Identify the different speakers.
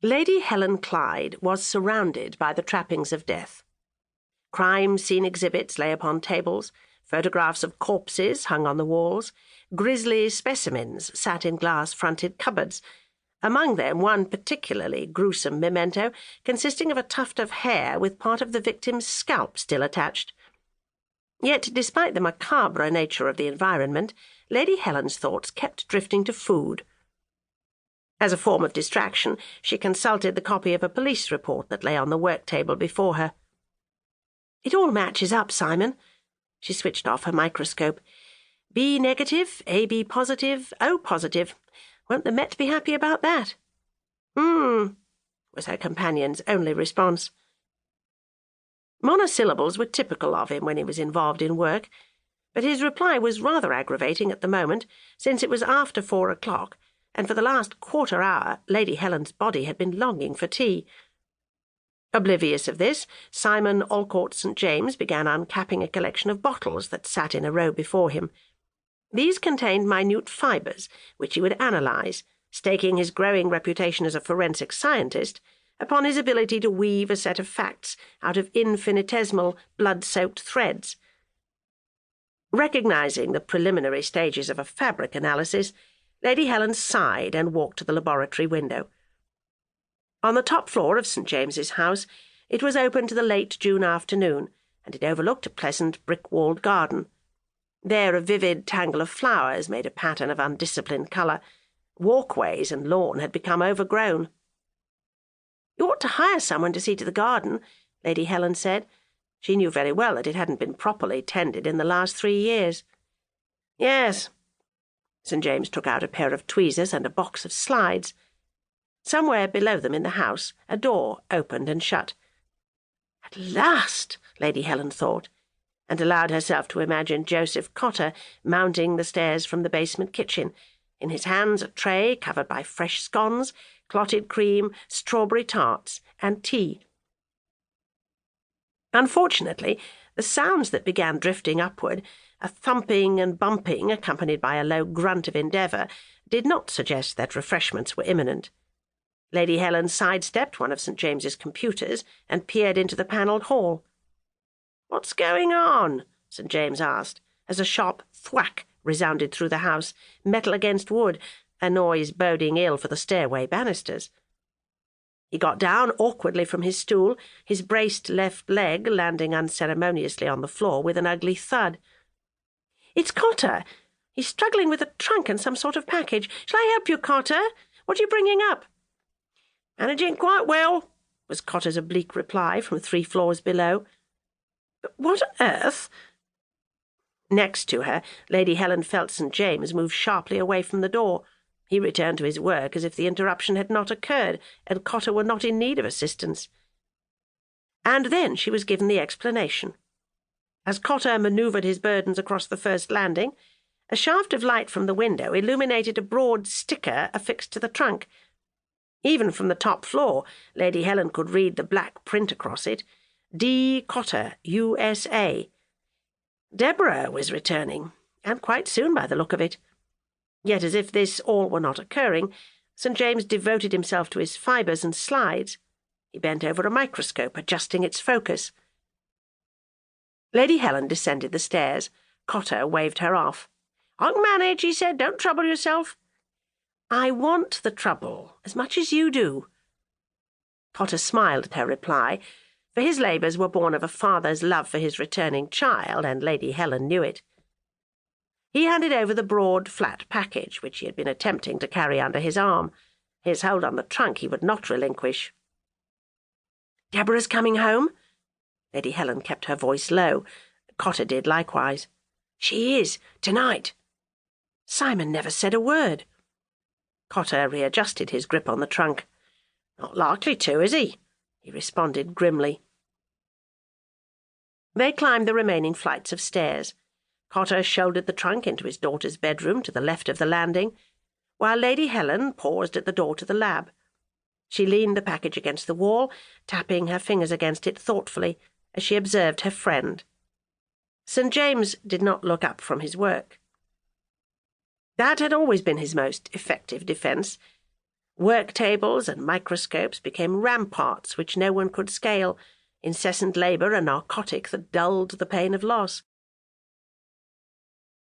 Speaker 1: Lady Helen Clyde was surrounded by the trappings of death. Crime scene exhibits lay upon tables, photographs of corpses hung on the walls, grisly specimens sat in glass-fronted cupboards, among them one particularly gruesome memento consisting of a tuft of hair with part of the victim's scalp still attached. Yet, despite the macabre nature of the environment, Lady Helen's thoughts kept drifting to food. As a form of distraction, she consulted the copy of a police report that lay on the work-table before her. "It all matches up, Simon." She switched off her microscope. "B negative, AB positive, O positive. Won't the Met be happy about that?" Was her companion's only response. Monosyllables were typical of him when he was involved in work, but his reply was rather aggravating at the moment, since it was after 4 o'clock, and for the last quarter hour Lady Helen's body had been longing for tea. Oblivious of this, Simon Allcourt-St began uncapping a collection of bottles that sat in a row before him. These contained minute fibres, which he would analyse, staking his growing reputation as a forensic scientist upon his ability to weave a set of facts out of infinitesimal, blood-soaked threads. Recognising the preliminary stages of a fabric analysis, Lady Helen sighed and walked to the laboratory window. On the top floor of St. James's House, it was open to the late June afternoon, and it overlooked a pleasant brick-walled garden. There a vivid tangle of flowers made a pattern of undisciplined colour. Walkways and lawn had become overgrown. "You ought to hire someone to see to the garden," Lady Helen said. She knew very well that it hadn't been properly tended in the last 3 years. "Yes." St. James took out a pair of tweezers and a box of slides. Somewhere below them in the house, a door opened and shut. "At last," Lady Helen thought, and allowed herself to imagine Joseph Cotter mounting the stairs from the basement kitchen, in his hands a tray covered by fresh scones, clotted cream, strawberry tarts, and tea. Unfortunately, the sounds that began drifting upward, a thumping and bumping accompanied by a low grunt of endeavour, did not suggest that refreshments were imminent. Lady Helen sidestepped one of St. James's computers and peered into the panelled hall. "What's going on?" St. James asked, as a sharp thwack resounded through the house, metal against wood, a noise boding ill for the stairway banisters. He got down awkwardly from his stool, his braced left leg landing unceremoniously on the floor with an ugly thud. "It's Cotter. He's struggling with a trunk and some sort of package. Shall I help you, Cotter? What are you bringing up?" "Managing quite well," was Cotter's oblique reply from 3 floors below. "But what on earth—" Next to her, Lady Helen felt St. James move sharply away from the door. He returned to his work as if the interruption had not occurred, and Cotter were not in need of assistance. And then she was given the explanation. As Cotter manoeuvred his burdens across the first landing, a shaft of light from the window illuminated a broad sticker affixed to the trunk. Even from the top floor, Lady Helen could read the black print across it, D. Cotter, USA. Deborah was returning, and quite soon by the look of it. Yet as if this all were not occurring, St. James devoted himself to his fibres and slides. He bent over a microscope, adjusting its focus. Lady Helen descended the stairs. Cotter waved her off. "I can manage," he said. "Don't trouble yourself." "I want the trouble, as much as you do." Cotter smiled at her reply, for his labours were born of a father's love for his returning child, and Lady Helen knew it. He handed over the broad, flat package which he had been attempting to carry under his arm. His hold on the trunk he would not relinquish. "Deborah's coming home?" Lady Helen kept her voice low. Cotter did likewise. "She is, tonight." Simon never said a word. Cotter readjusted his grip on the trunk. "Not likely to, is he?" he responded grimly. They climbed the remaining flights of stairs. Cotter shouldered the trunk into his daughter's bedroom to the left of the landing, while Lady Helen paused at the door to the lab. She leaned the package against the wall, tapping her fingers against it thoughtfully as she observed her friend. St. James did not look up from his work. That had always been his most effective defence. Work-tables and microscopes became ramparts which no one could scale, incessant labour a narcotic that dulled the pain of loss.